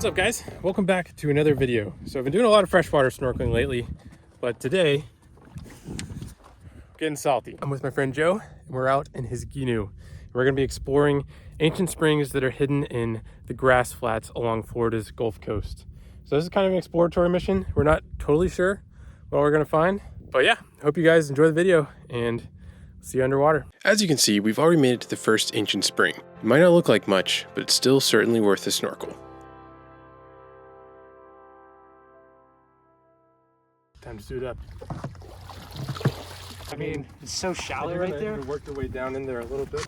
What's up, guys? Welcome back to another video. So I've been doing a lot of freshwater snorkeling lately, but today getting salty. I'm with my friend Joe and we're out in his canoe. We're going to be exploring ancient springs that are hidden in the grass flats along Florida's Gulf Coast. So this is kind of an exploratory mission. We're not totally sure what we're going to find, but yeah, hope you guys enjoy the video and see you underwater. As you can see, we've already made it to the first ancient spring. It might not look like much, but it's still certainly worth a snorkel. Time to suit up. I mean, it's so shallow right there. Work your way down in there a little bit.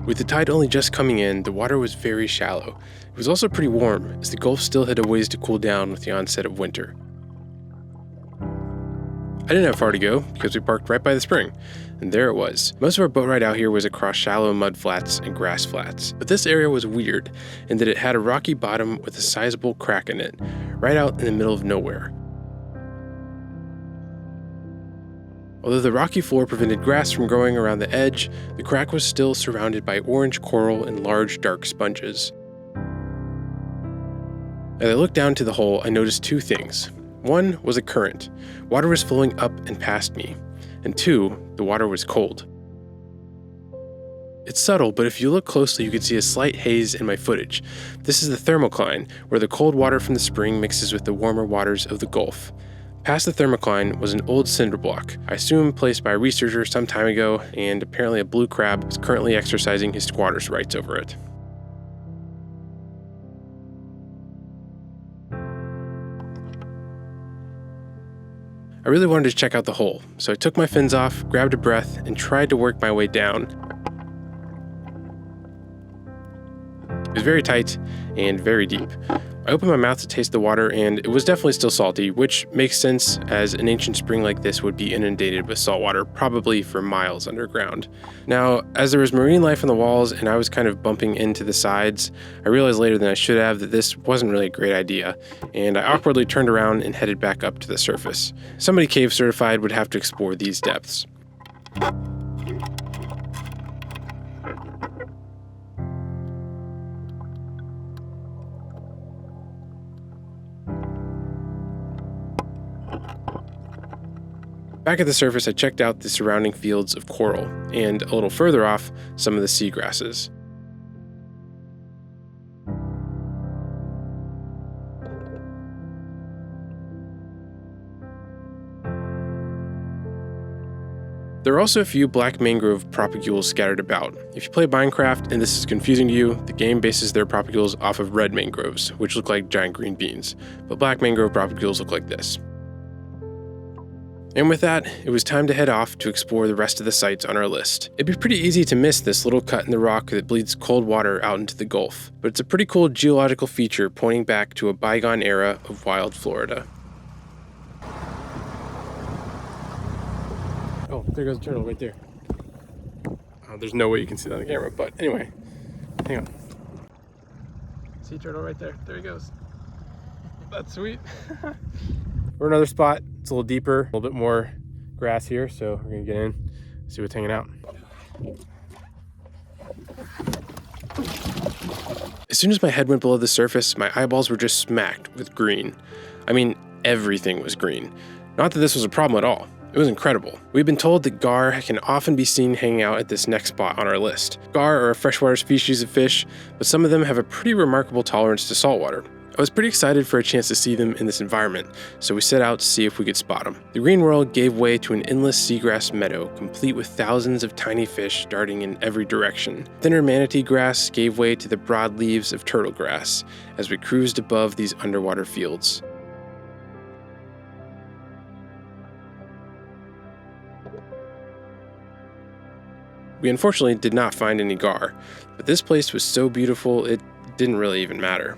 With the tide only just coming in, the water was very shallow. It was also pretty warm, as the Gulf still had a ways to cool down with the onset of winter. I didn't have far to go, because we parked right by the spring, and there it was. Most of our boat ride out here was across shallow mud flats and grass flats, but this area was weird, in that it had a rocky bottom with a sizable crack in it, right out in the middle of nowhere. Although the rocky floor prevented grass from growing around the edge, the crack was still surrounded by orange coral and large dark sponges. As I looked down to the hole, I noticed two things. One was a current. Water was flowing up and past me. And two, the water was cold. It's subtle, but if you look closely, you can see a slight haze in my footage. This is the thermocline, where the cold water from the spring mixes with the warmer waters of the Gulf. Past the thermocline was an old cinder block, I assume placed by a researcher some time ago, and apparently a blue crab is currently exercising his squatter's rights over it. I really wanted to check out the hole, so I took my fins off, grabbed a breath, and tried to work my way down. It was very tight and very deep. I opened my mouth to taste the water, and it was definitely still salty, which makes sense as an ancient spring like this would be inundated with salt water, probably for miles underground. Now, as there was marine life on the walls and I was kind of bumping into the sides, I realized later than I should have that this wasn't really a great idea, and I awkwardly turned around and headed back up to the surface. Somebody cave certified would have to explore these depths. Back at the surface, I checked out the surrounding fields of coral, and a little further off, some of the seagrasses. There are also a few black mangrove propagules scattered about. If you play Minecraft and this is confusing to you, the game bases their propagules off of red mangroves, which look like giant green beans, but black mangrove propagules look like this. And with that, it was time to head off to explore the rest of the sites on our list. It'd be pretty easy to miss this little cut in the rock that bleeds cold water out into the Gulf, but it's a pretty cool geological feature pointing back to a bygone era of wild Florida. Oh, there goes a turtle right there. There's no way you can see that on the camera, but anyway, hang on. Sea turtle right there. There he goes. That's sweet. We're in another spot. It's a little deeper, a little bit more grass here, so we're gonna get in, see what's hanging out. As soon as my head went below the surface, my eyeballs were just smacked with green. I mean, everything was green. Not that this was a problem at all. It was incredible. We've been told that gar can often be seen hanging out at this next spot on our list. Gar are a freshwater species of fish, but some of them have a pretty remarkable tolerance to saltwater. I was pretty excited for a chance to see them in this environment, so we set out to see if we could spot them. The green world gave way to an endless seagrass meadow, complete with thousands of tiny fish darting in every direction. Thinner manatee grass gave way to the broad leaves of turtle grass as we cruised above these underwater fields. We unfortunately did not find any gar, but this place was so beautiful it didn't really even matter.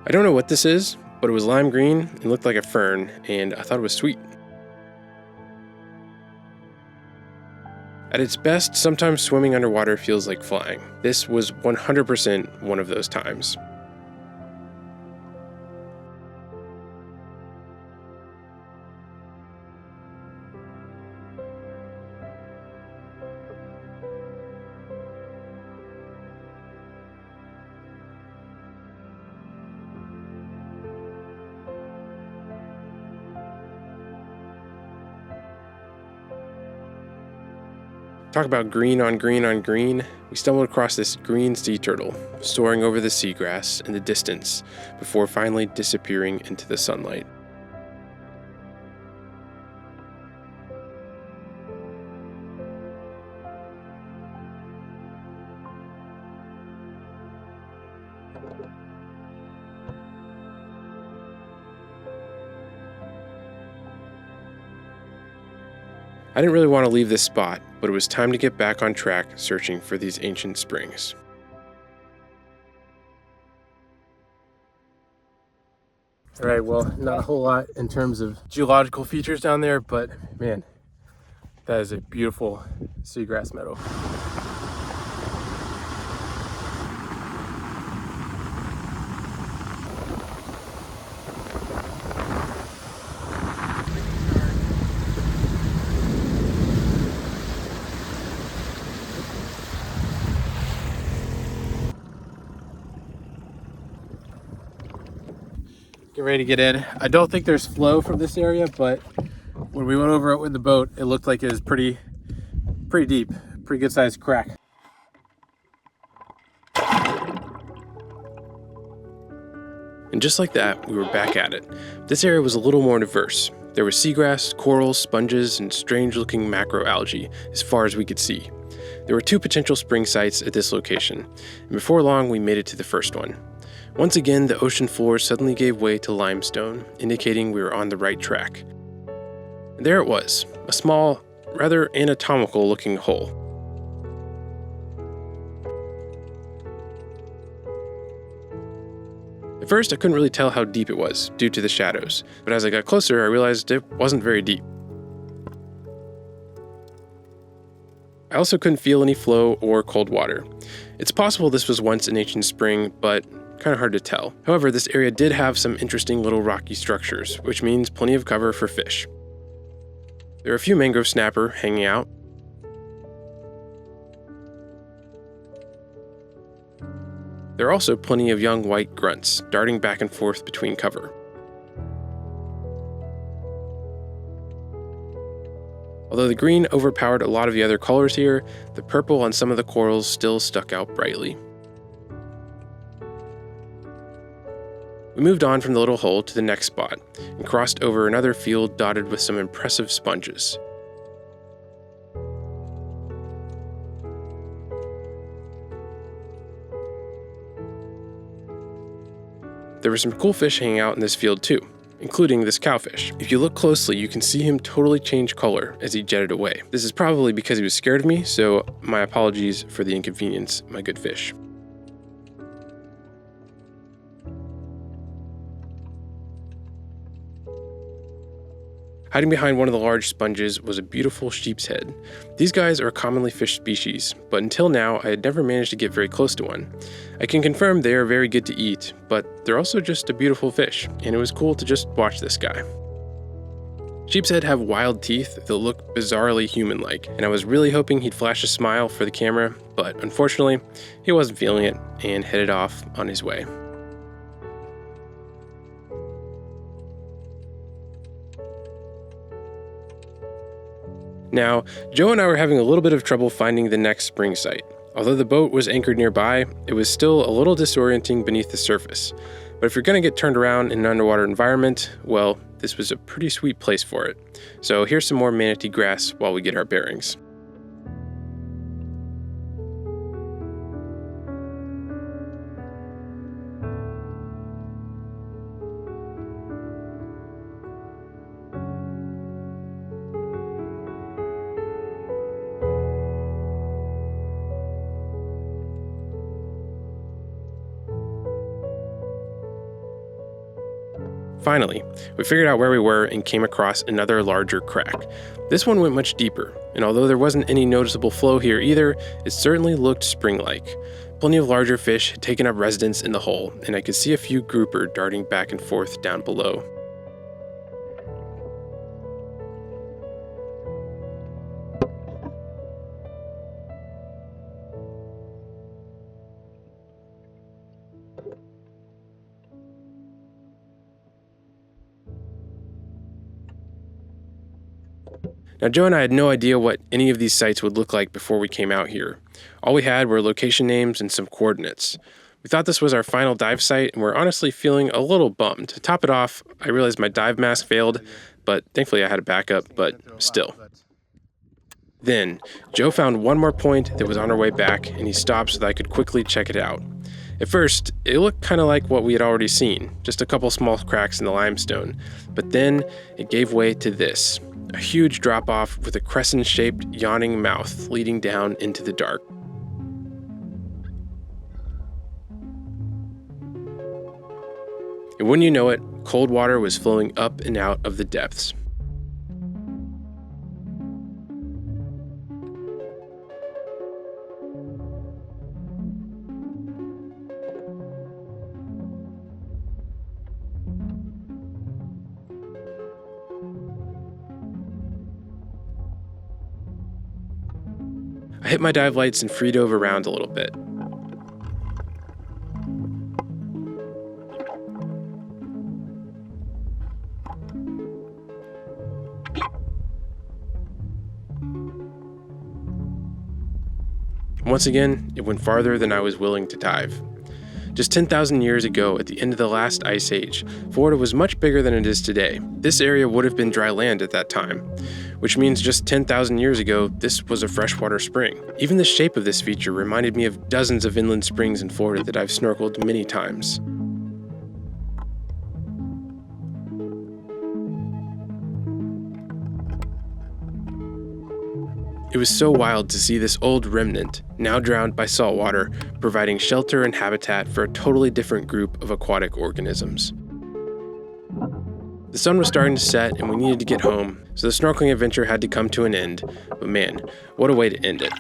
I don't know what this is, but it was lime green and looked like a fern, and I thought it was sweet. At its best, sometimes swimming underwater feels like flying. This was 100% one of those times. Talk about green on green on green. We stumbled across this green sea turtle, soaring over the seagrass in the distance before finally disappearing into the sunlight. I didn't really want to leave this spot, but it was time to get back on track searching for these ancient springs. All right, well, not a whole lot in terms of geological features down there, but man, that is a beautiful seagrass meadow. Get ready to get in. I don't think there's flow from this area, but when we went over it with the boat, it looked like it was pretty deep, pretty good sized crack. And just like that, we were back at it. This area was a little more diverse. There was seagrass, corals, sponges, and strange looking macroalgae as far as we could see. There were 2 potential spring sites at this location, and before long we made it to the first one. Once again, the ocean floor suddenly gave way to limestone, indicating we were on the right track. And there it was, a small, rather anatomical looking hole. At first, I couldn't really tell how deep it was due to the shadows, but as I got closer, I realized it wasn't very deep. I also couldn't feel any flow or cold water. It's possible this was once an ancient spring, but kind of hard to tell. However, this area did have some interesting little rocky structures, which means plenty of cover for fish. There are a few mangrove snapper hanging out. There are also plenty of young white grunts darting back and forth between cover. Although the green overpowered a lot of the other colors here, the purple on some of the corals still stuck out brightly. We moved on from the little hole to the next spot and crossed over another field dotted with some impressive sponges. There were some cool fish hanging out in this field too, including this cowfish. If you look closely, you can see him totally change color as he jetted away. This is probably because he was scared of me, so my apologies for the inconvenience, my good fish. Hiding behind one of the large sponges was a beautiful sheep's head. These guys are a commonly fished species, but until now I had never managed to get very close to one. I can confirm they are very good to eat, but they're also just a beautiful fish, and it was cool to just watch this guy. Sheep's head have wild teeth that look bizarrely human-like, and I was really hoping he'd flash a smile for the camera, but unfortunately, he wasn't feeling it and headed off on his way. Now, Joe and I were having a little bit of trouble finding the next spring site. Although the boat was anchored nearby, it was still a little disorienting beneath the surface. But if you're going to get turned around in an underwater environment, well, this was a pretty sweet place for it. So here's some more manatee grass while we get our bearings. Finally, we figured out where we were and came across another larger crack. This one went much deeper, and although there wasn't any noticeable flow here either, it certainly looked spring-like. Plenty of larger fish had taken up residence in the hole, and I could see a few grouper darting back and forth down below. Now, Joe and I had no idea what any of these sites would look like before we came out here. All we had were location names and some coordinates. We thought this was our final dive site, and we're honestly feeling a little bummed. To top it off, I realized my dive mask failed, but thankfully I had a backup, but still. Then, Joe found one more point that was on our way back, and he stopped so that I could quickly check it out. At first, it looked kind of like what we had already seen, just a couple small cracks in the limestone, but then it gave way to this. A huge drop-off with a crescent-shaped, yawning mouth leading down into the dark. And wouldn't you know it, cold water was flowing up and out of the depths. I hit my dive lights and free dove around a little bit. Once again, it went farther than I was willing to dive. Just 10,000 years ago, at the end of the last ice age, Florida was much bigger than it is today. This area would have been dry land at that time, which means just 10,000 years ago, this was a freshwater spring. Even the shape of this feature reminded me of dozens of inland springs in Florida that I've snorkeled many times. It was so wild to see this old remnant, now drowned by saltwater, providing shelter and habitat for a totally different group of aquatic organisms. The sun was starting to set and we needed to get home, so the snorkeling adventure had to come to an end, but man, what a way to end it.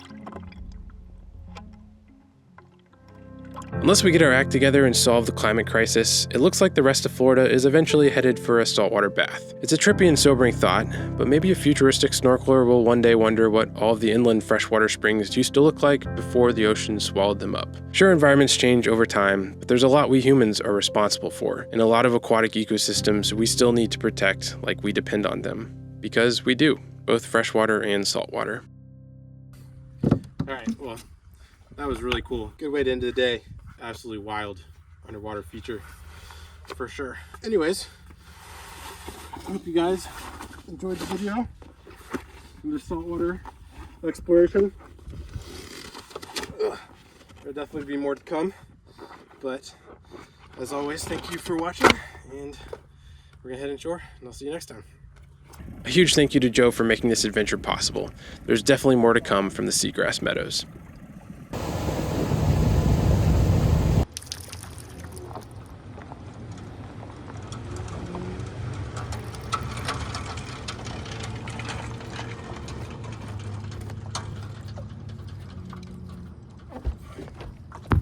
Unless we get our act together and solve the climate crisis, it looks like the rest of Florida is eventually headed for a saltwater bath. It's a trippy and sobering thought, but maybe a futuristic snorkeler will one day wonder what all of the inland freshwater springs used to look like before the ocean swallowed them up. Sure, environments change over time, but there's a lot we humans are responsible for, and a lot of aquatic ecosystems we still need to protect like we depend on them. Because we do, both freshwater and saltwater. Alright, well, that was really cool. Good way to end the day. Absolutely wild underwater feature for sure. Anyways, I hope you guys enjoyed the video from the saltwater exploration. There'll definitely be more to come, but as always, thank you for watching, and we're gonna head inshore, and I'll see you next time. A huge thank you to Joe for making this adventure possible. There's definitely more to come from the Seagrass Meadows.